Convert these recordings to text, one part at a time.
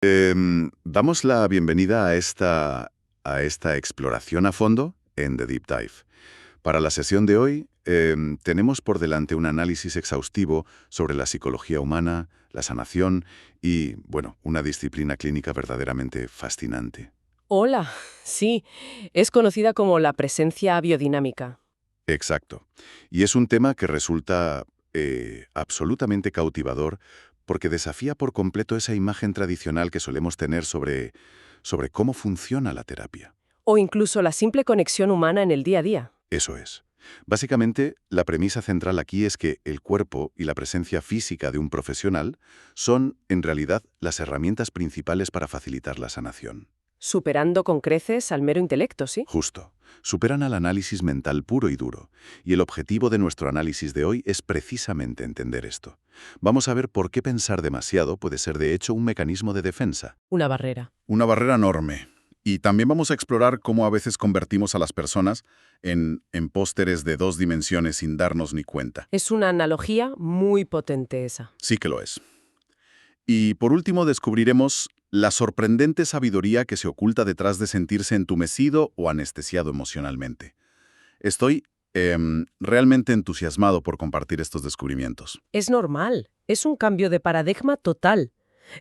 Damos la bienvenida a esta exploración a fondo en The Deep Dive. Para la sesión de hoy, tenemos por delante un análisis exhaustivo sobre la psicología humana, la sanación y, bueno, una disciplina clínica verdaderamente fascinante. Hola, sí, es conocida como la presencia biodinámica. Exacto. Y es un tema que resulta absolutamente cautivador porque desafía por completo esa imagen tradicional que solemos tener sobre cómo funciona la terapia. O incluso la simple conexión humana en el día a día. Eso es. Básicamente, la premisa central aquí es que el cuerpo y la presencia física de un profesional son, en realidad, las herramientas principales para facilitar la sanación. Superando con creces al mero intelecto, ¿sí? Justo. Superan al análisis mental puro y duro. Y el objetivo de nuestro análisis de hoy es precisamente entender esto. Vamos a ver por qué pensar demasiado puede ser de hecho un mecanismo de defensa. Una barrera. Una barrera enorme. Y también vamos a explorar cómo a veces convertimos a las personas en pósteres de 2 dimensiones sin darnos ni cuenta. Es una analogía muy potente esa. Sí que lo es. Y por último descubriremos la sorprendente sabiduría que se oculta detrás de sentirse entumecido o anestesiado emocionalmente. Estoy realmente entusiasmado por compartir estos descubrimientos. Es normal, es un cambio de paradigma total.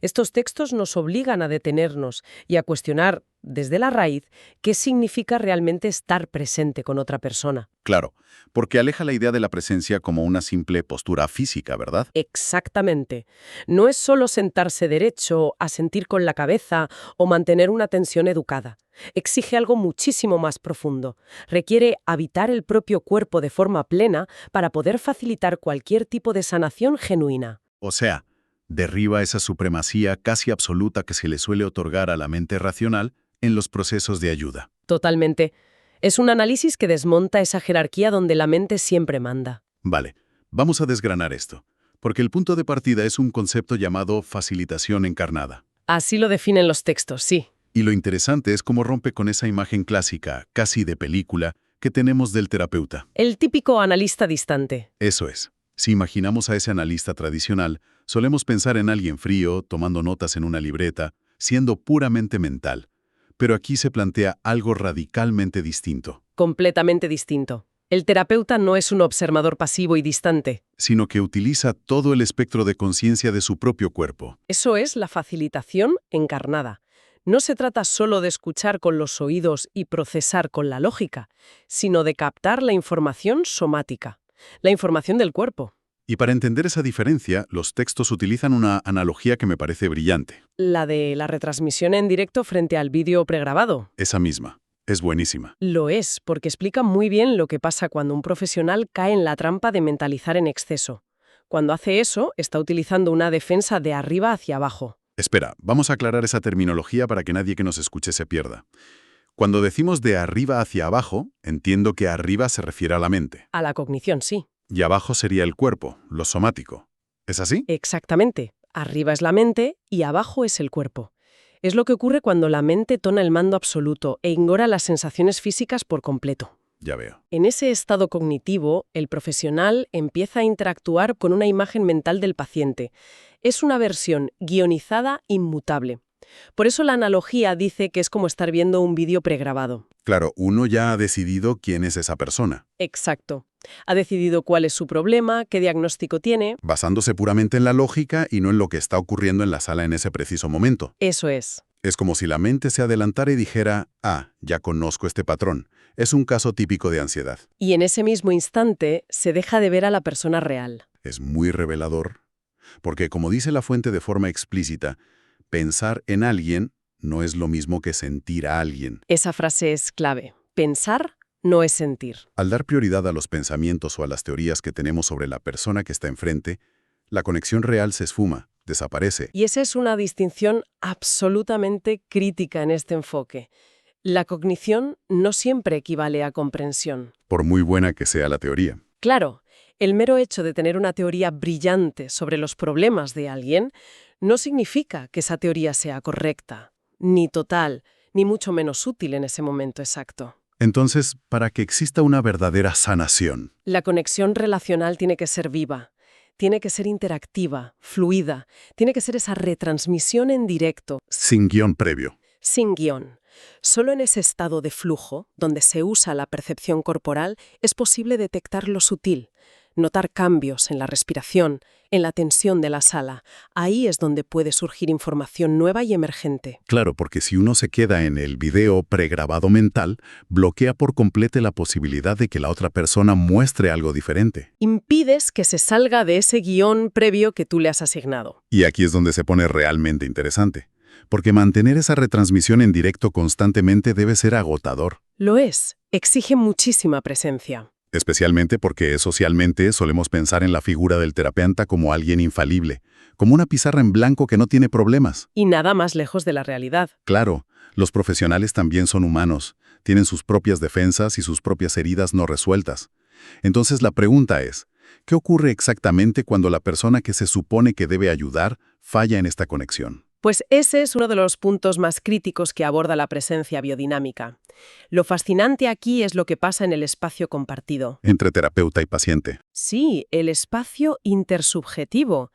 Estos textos nos obligan a detenernos y a cuestionar, desde la raíz, qué significa realmente estar presente con otra persona. Claro, porque aleja la idea de la presencia como una simple postura física, ¿verdad? Exactamente. No es solo sentarse derecho, asentir con la cabeza o mantener una tensión educada. Exige algo muchísimo más profundo. Requiere habitar el propio cuerpo de forma plena para poder facilitar cualquier tipo de sanación genuina. O sea, derriba esa supremacía casi absoluta que se le suele otorgar a la mente racional en los procesos de ayuda. Totalmente. Es un análisis que desmonta esa jerarquía donde la mente siempre manda. Vale, vamos a desgranar esto, porque el punto de partida es un concepto llamado facilitación encarnada. Así lo definen los textos, sí. Y lo interesante es cómo rompe con esa imagen clásica, casi de película, que tenemos del terapeuta. El típico analista distante. Eso es. Si imaginamos a ese analista tradicional, solemos pensar en alguien frío, tomando notas en una libreta, siendo puramente mental. Pero aquí se plantea algo radicalmente distinto, Completamente distinto. El terapeuta no es un observador pasivo y distante. sino que utiliza todo el espectro de conciencia de su propio cuerpo. Eso es la facilitación encarnada. No se trata solo de escuchar con los oídos y procesar con la lógica, sino de captar la información somática, la información del cuerpo. Y para entender esa diferencia, los textos utilizan una analogía que me parece brillante. La de la retransmisión en directo frente al vídeo pregrabado. Esa misma. Es buenísima. Lo es, porque explica muy bien lo que pasa cuando un profesional cae en la trampa de mentalizar en exceso. Cuando hace eso, está utilizando una defensa de arriba hacia abajo. Espera, vamos a aclarar esa terminología para que nadie que nos escuche se pierda. Cuando decimos de arriba hacia abajo, entiendo que arriba se refiere a la mente. A la cognición, sí. Y abajo sería el cuerpo, lo somático. ¿Es así? Exactamente. Arriba es la mente y abajo es el cuerpo. Es lo que ocurre cuando la mente toma el mando absoluto e ignora las sensaciones físicas por completo. Ya veo. En ese estado cognitivo, el profesional empieza a interactuar con una imagen mental del paciente. Es una versión guionizada inmutable. Por eso la analogía dice que es como estar viendo un vídeo pregrabado. Claro, uno ya ha decidido quién es esa persona, Exacto. Ha decidido cuál es su problema, qué diagnóstico tiene. basándose puramente en la lógica y no en lo que está ocurriendo en la sala en ese preciso momento. Eso es. Es como si la mente se adelantara y dijera, ya conozco este patrón. Es un caso típico de ansiedad. Y en ese mismo instante se deja de ver a la persona real. Es muy revelador, porque como dice la fuente de forma explícita, pensar en alguien no es lo mismo que sentir a alguien. Esa frase es clave. Pensar no es sentir. Al dar prioridad a los pensamientos o a las teorías que tenemos sobre la persona que está enfrente, la conexión real se esfuma, desaparece. Y esa es una distinción absolutamente crítica en este enfoque. La cognición no siempre equivale a comprensión. Por muy buena que sea la teoría. Claro, el mero hecho de tener una teoría brillante sobre los problemas de alguien no significa que esa teoría sea correcta, ni total, ni mucho menos útil en ese momento exacto. Entonces, para que exista una verdadera sanación, La conexión relacional tiene que ser viva. tiene que ser interactiva, fluida, tiene que ser esa retransmisión en directo, Sin guión previo. sin guión. Solo en ese estado de flujo, donde se usa la percepción corporal, es posible detectar lo sutil, notar cambios en la respiración, en la tensión de la sala. Ahí es donde puede surgir información nueva y emergente. Claro, porque si uno se queda en el video pregrabado mental, bloquea por completo la posibilidad de que la otra persona muestre algo diferente. Impides que se salga de ese guión previo que tú le has asignado. Y aquí es donde se pone realmente interesante, porque mantener esa retransmisión en directo constantemente debe ser agotador, Lo es. Exige muchísima presencia. especialmente porque socialmente solemos pensar en la figura del terapeuta como alguien infalible, como una pizarra en blanco que no tiene problemas. Y nada más lejos de la realidad. Claro, los profesionales también son humanos, tienen sus propias defensas y sus propias heridas no resueltas. Entonces la pregunta es, ¿qué ocurre exactamente cuando la persona que se supone que debe ayudar falla en esta conexión? Pues ese es uno de los puntos más críticos que aborda la presencia biodinámica. Lo fascinante aquí es lo que pasa en el espacio compartido. Entre terapeuta y paciente. Sí, el espacio intersubjetivo.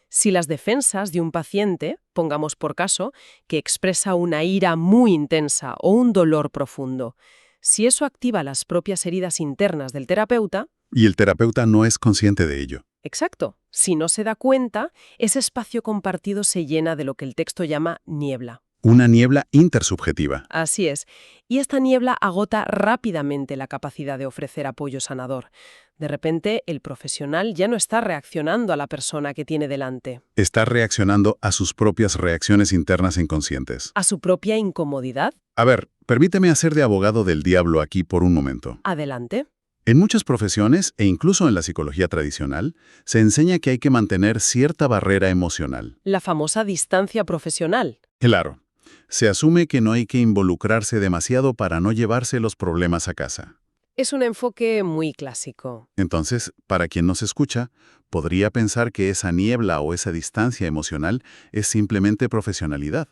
Si las defensas de un paciente, pongamos por caso, que expresa una ira muy intensa o un dolor profundo, si eso activa las propias heridas internas del terapeuta, Y el terapeuta no es consciente de ello. exacto, si no se da cuenta, ese espacio compartido se llena de lo que el texto llama niebla. Una niebla intersubjetiva. Así es. Y esta niebla agota rápidamente la capacidad de ofrecer apoyo sanador. De repente, el profesional ya no está reaccionando a la persona que tiene delante, Está reaccionando a sus propias reacciones internas inconscientes. a su propia incomodidad. A ver, permíteme hacer de abogado del diablo aquí por un momento. Adelante. En muchas profesiones, e incluso en la psicología tradicional, se enseña que hay que mantener cierta barrera emocional. La famosa distancia profesional. Claro, se asume que no hay que involucrarse demasiado para no llevarse los problemas a casa. Es un enfoque muy clásico. Entonces, para quien nos escucha, podría pensar que esa niebla o esa distancia emocional es simplemente profesionalidad.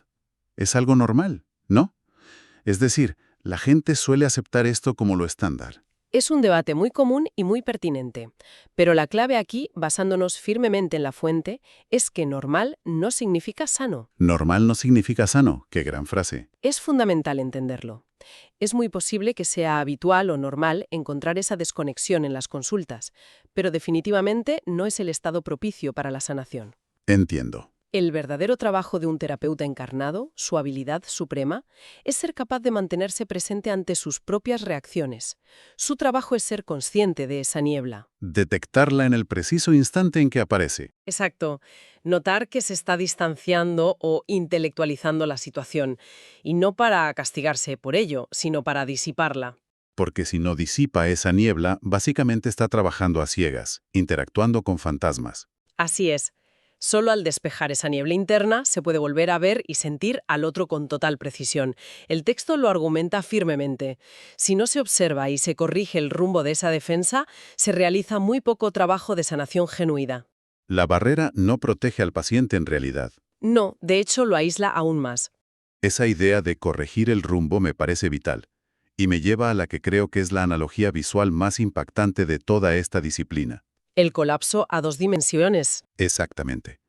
Es algo normal, ¿no? Es decir, la gente suele aceptar esto como lo estándar. Es un debate muy común y muy pertinente, pero la clave aquí, basándonos firmemente en la fuente, es que normal no significa sano. Normal no significa sano, qué gran frase. Es fundamental entenderlo. Es muy posible que sea habitual o normal encontrar esa desconexión en las consultas, pero definitivamente no es el estado propicio para la sanación. Entiendo. El verdadero trabajo de un terapeuta encarnado, su habilidad suprema, es ser capaz de mantenerse presente ante sus propias reacciones. Su trabajo es ser consciente de esa niebla. Detectarla en el preciso instante en que aparece. Exacto. Notar que se está distanciando o intelectualizando la situación, y no para castigarse por ello, sino para disiparla. Porque si no disipa esa niebla, básicamente está trabajando a ciegas, interactuando con fantasmas. Así es. Solo al despejar esa niebla interna se puede volver a ver y sentir al otro con total precisión. El texto lo argumenta firmemente. Si no se observa y se corrige el rumbo de esa defensa, se realiza muy poco trabajo de sanación genuina. La barrera no protege al paciente en realidad. No, de hecho lo aísla aún más. Esa idea de corregir el rumbo me parece vital, y me lleva a la que creo que es la analogía visual más impactante de toda esta disciplina. El colapso a 2 dimensiones. Exactamente.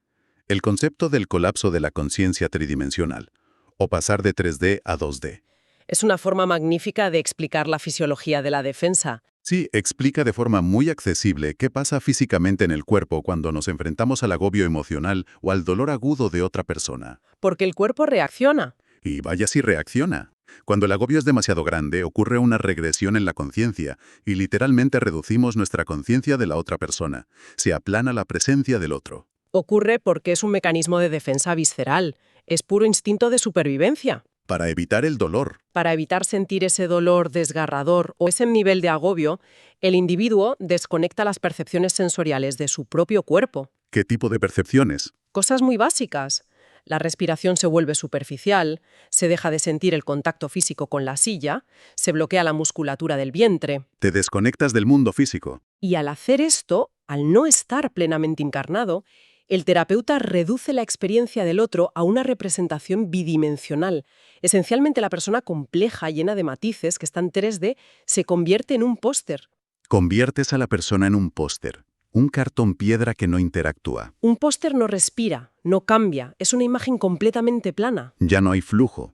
El concepto del colapso de la conciencia tridimensional, o pasar de 3D a 2D. Es una forma magnífica de explicar la fisiología de la defensa. Sí, explica de forma muy accesible qué pasa físicamente en el cuerpo cuando nos enfrentamos al agobio emocional o al dolor agudo de otra persona. Porque el cuerpo reacciona. Y vaya si reacciona. Cuando el agobio es demasiado grande, ocurre una regresión en la conciencia y literalmente reducimos nuestra conciencia de la otra persona. Se aplana la presencia del otro. Ocurre porque es un mecanismo de defensa visceral. Es puro instinto de supervivencia. Para evitar el dolor. Para evitar sentir ese dolor desgarrador o ese nivel de agobio, el individuo desconecta las percepciones sensoriales de su propio cuerpo. ¿Qué tipo de percepciones? Cosas muy básicas. La respiración se vuelve superficial, se deja de sentir el contacto físico con la silla, se bloquea la musculatura del vientre. Te desconectas del mundo físico. Y al hacer esto, al no estar plenamente encarnado, el terapeuta reduce la experiencia del otro a una representación bidimensional. Esencialmente, la persona compleja, llena de matices, que está en 3D, se convierte en un póster. Conviertes a la persona en un póster, Un cartón piedra que no interactúa. Un póster no respira, no cambia, es una imagen completamente plana. Ya no hay flujo.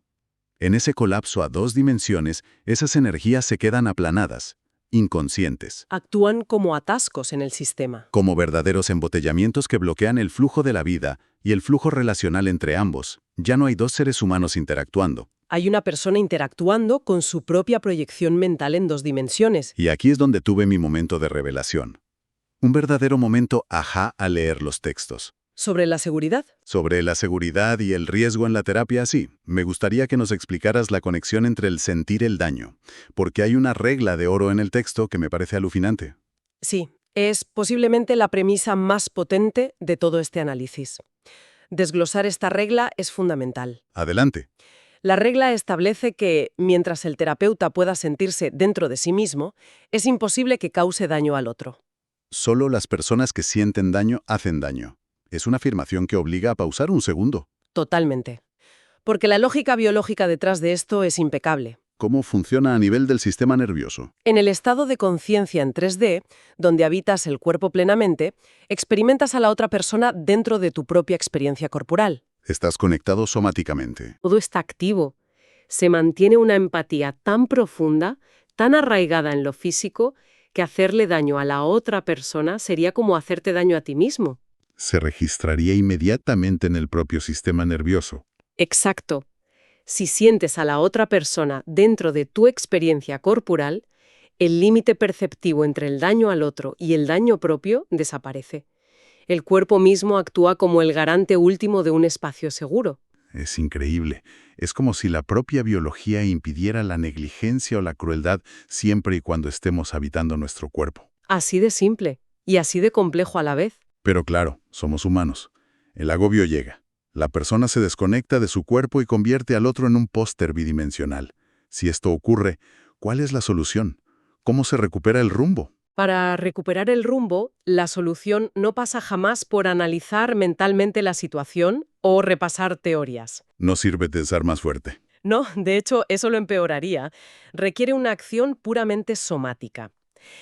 En ese colapso a 2 dimensiones, esas energías se quedan aplanadas, inconscientes, Actúan como atascos en el sistema. como verdaderos embotellamientos que bloquean el flujo de la vida y el flujo relacional entre ambos. Ya no hay 2 seres humanos interactuando. Hay una persona interactuando con su propia proyección mental en 2 dimensiones. Y aquí es donde tuve mi momento de revelación. Un verdadero momento ajá al leer los textos. ¿Sobre la seguridad? Sobre la seguridad y el riesgo en la terapia, sí. Me gustaría que nos explicaras la conexión entre el sentir el daño, porque hay una regla de oro en el texto que me parece alucinante. Sí, es posiblemente la premisa más potente de todo este análisis. Desglosar esta regla es fundamental. Adelante. La regla establece que, mientras el terapeuta pueda sentirse dentro de sí mismo, es imposible que cause daño al otro. Solo las personas que sienten daño hacen daño. Es una afirmación que obliga a pausar un segundo. Totalmente. Porque la lógica biológica detrás de esto es impecable. ¿Cómo funciona a nivel del sistema nervioso? En el estado de conciencia en 3D, donde habitas el cuerpo plenamente, experimentas a la otra persona dentro de tu propia experiencia corporal. Estás conectado somáticamente. Todo está activo. Se mantiene una empatía tan profunda, tan arraigada en lo físico, que hacerle daño a la otra persona sería como hacerte daño a ti mismo. Se registraría inmediatamente en el propio sistema nervioso. Exacto. Si sientes a la otra persona dentro de tu experiencia corporal, el límite perceptivo entre el daño al otro y el daño propio desaparece. El cuerpo mismo actúa como el garante último de un espacio seguro. Es increíble. Es como si la propia biología impidiera la negligencia o la crueldad siempre y cuando estemos habitando nuestro cuerpo. Así de simple y así de complejo a la vez. Pero claro, somos humanos. El agobio llega. La persona se desconecta de su cuerpo y convierte al otro en un póster bidimensional. Si esto ocurre, ¿cuál es la solución? ¿Cómo se recupera el rumbo? Para recuperar el rumbo, la solución no pasa jamás por analizar mentalmente la situación o repasar teorías. No sirve pensar más fuerte. No, de hecho, eso lo empeoraría. Requiere una acción puramente somática.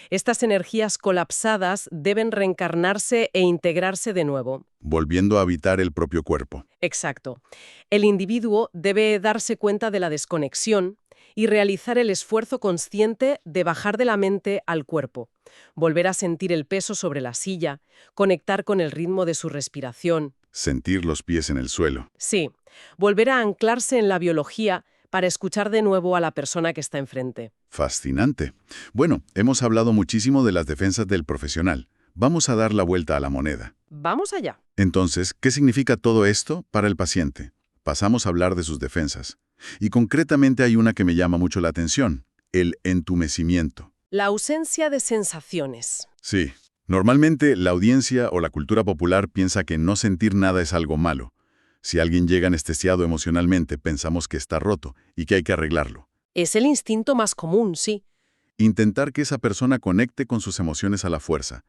Estas energías colapsadas deben reencarnarse e integrarse de nuevo. Volviendo a habitar el propio cuerpo. Exacto. El individuo debe darse cuenta de la desconexión y realizar el esfuerzo consciente de bajar de la mente al cuerpo, volver a sentir el peso sobre la silla, conectar con el ritmo de su respiración. Sentir los pies en el suelo. Sí, volver a anclarse en la biología para escuchar de nuevo a la persona que está enfrente. Fascinante. Bueno, hemos hablado muchísimo de las defensas del profesional. Vamos a dar la vuelta a la moneda. Vamos allá. Entonces, ¿qué significa todo esto para el paciente? Pasamos a hablar de sus defensas. Y concretamente hay una que me llama mucho la atención, el entumecimiento. La ausencia de sensaciones. Sí, normalmente la audiencia o la cultura popular piensa que no sentir nada es algo malo. Si alguien llega anestesiado emocionalmente, pensamos que está roto y que hay que arreglarlo. Es el instinto más común, sí. Intentar que esa persona conecte con sus emociones a la fuerza.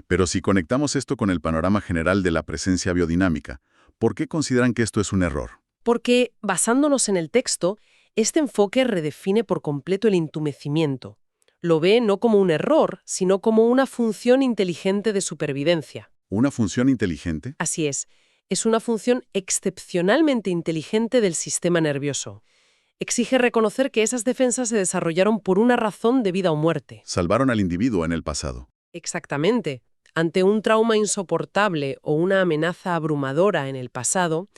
Pero si conectamos esto con el panorama general de la presencia biodinámica, ¿por qué consideran que esto es un error? Porque, basándonos en el texto, este enfoque redefine por completo el entumecimiento. Lo ve no como un error, sino como una función inteligente de supervivencia. ¿Una función inteligente? Así es una función excepcionalmente inteligente del sistema nervioso. Exige reconocer que esas defensas se desarrollaron por una razón de vida o muerte. Salvaron al individuo en el pasado. Exactamente. Ante un trauma insoportable o una amenaza abrumadora en el pasado,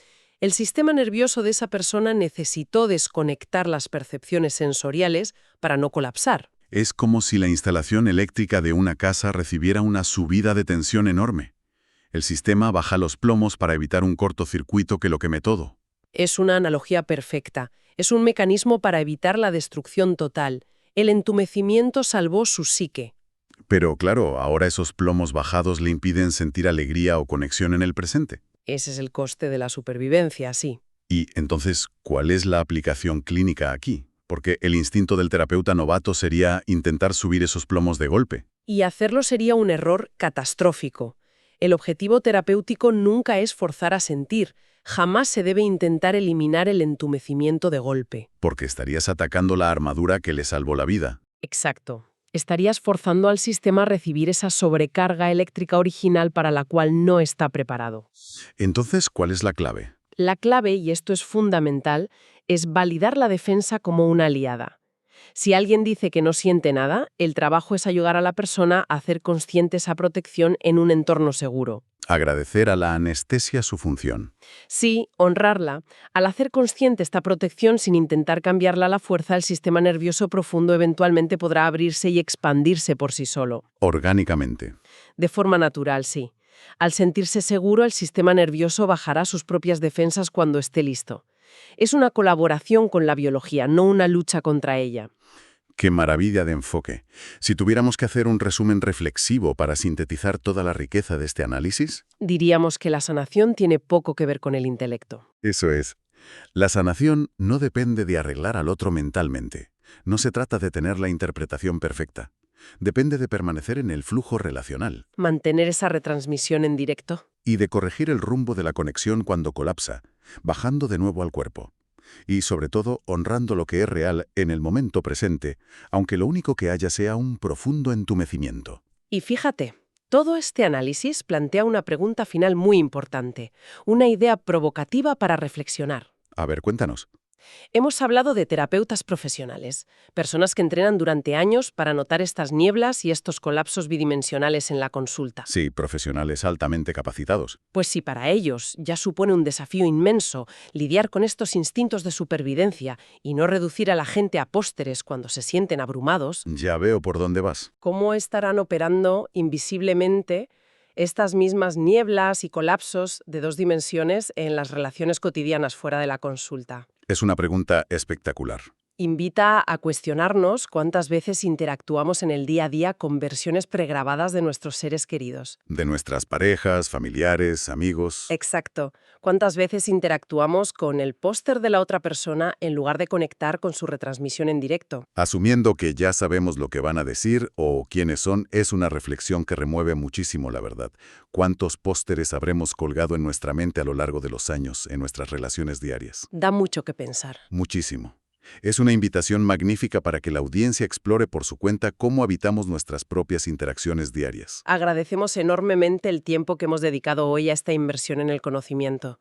el sistema nervioso de esa persona necesitó desconectar las percepciones sensoriales para no colapsar. Es como si la instalación eléctrica de una casa recibiera una subida de tensión enorme. El sistema baja los plomos para evitar un cortocircuito que lo queme todo. Es una analogía perfecta. Es un mecanismo para evitar la destrucción total. El entumecimiento salvó su psique. Pero claro, ahora esos plomos bajados le impiden sentir alegría o conexión en el presente. Ese es el coste de la supervivencia, sí. Y entonces, ¿cuál es la aplicación clínica aquí? Porque el instinto del terapeuta novato sería intentar subir esos plomos de golpe. Y hacerlo sería un error catastrófico. El objetivo terapéutico nunca es forzar a sentir. Jamás se debe intentar eliminar el entumecimiento de golpe. Porque estarías atacando la armadura que le salvó la vida. Exacto. Estarías forzando al sistema a recibir esa sobrecarga eléctrica original para la cual no está preparado. Entonces, ¿cuál es la clave? La clave, y esto es fundamental, es validar la defensa como una aliada. Si alguien dice que no siente nada, el trabajo es ayudar a la persona a hacer consciente esa protección en un entorno seguro. Agradecer a la anestesia su función. Sí, honrarla. Al hacer consciente esta protección sin intentar cambiarla a la fuerza, el sistema nervioso profundo eventualmente podrá abrirse y expandirse por sí solo. Orgánicamente. De forma natural, sí. Al sentirse seguro, el sistema nervioso bajará sus propias defensas cuando esté listo. Es una colaboración con la biología, no una lucha contra ella. ¡Qué maravilla de enfoque! Si tuviéramos que hacer un resumen reflexivo para sintetizar toda la riqueza de este análisis. Diríamos que la sanación tiene poco que ver con el intelecto. Eso es. La sanación no depende de arreglar al otro mentalmente. No se trata de tener la interpretación perfecta. Depende de permanecer en el flujo relacional. Mantener esa retransmisión en directo. Y de corregir el rumbo de la conexión cuando colapsa, bajando de nuevo al cuerpo. Y, sobre todo, honrando lo que es real en el momento presente, aunque lo único que haya sea un profundo entumecimiento. Y fíjate, todo este análisis plantea una pregunta final muy importante, una idea provocativa para reflexionar. A ver, cuéntanos. Hemos hablado de terapeutas profesionales, personas que entrenan durante años para notar estas nieblas y estos colapsos bidimensionales en la consulta. Sí, profesionales altamente capacitados. Pues si para ellos ya supone un desafío inmenso lidiar con estos instintos de supervivencia y no reducir a la gente a pósteres cuando se sienten abrumados, Ya veo por dónde vas. ¿cómo estarán operando invisiblemente estas mismas nieblas y colapsos de 2 dimensiones en las relaciones cotidianas fuera de la consulta? Es una pregunta espectacular. Invita a cuestionarnos cuántas veces interactuamos en el día a día con versiones pregrabadas de nuestros seres queridos. De nuestras parejas, familiares, amigos. Exacto. ¿Cuántas veces interactuamos con el póster de la otra persona en lugar de conectar con su retransmisión en directo? Asumiendo que ya sabemos lo que van a decir o quiénes son, es una reflexión que remueve muchísimo la verdad. ¿Cuántos pósteres habremos colgado en nuestra mente a lo largo de los años, en nuestras relaciones diarias? Da mucho que pensar. Muchísimo. Es una invitación magnífica para que la audiencia explore por su cuenta cómo habitamos nuestras propias interacciones diarias. Agradecemos enormemente el tiempo que hemos dedicado hoy a esta inversión en el conocimiento.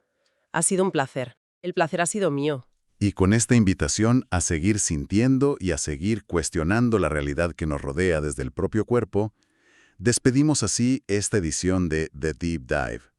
Ha sido un placer. El placer ha sido mío. Y con esta invitación a seguir sintiendo y a seguir cuestionando la realidad que nos rodea desde el propio cuerpo, despedimos así esta edición de The Deep Dive.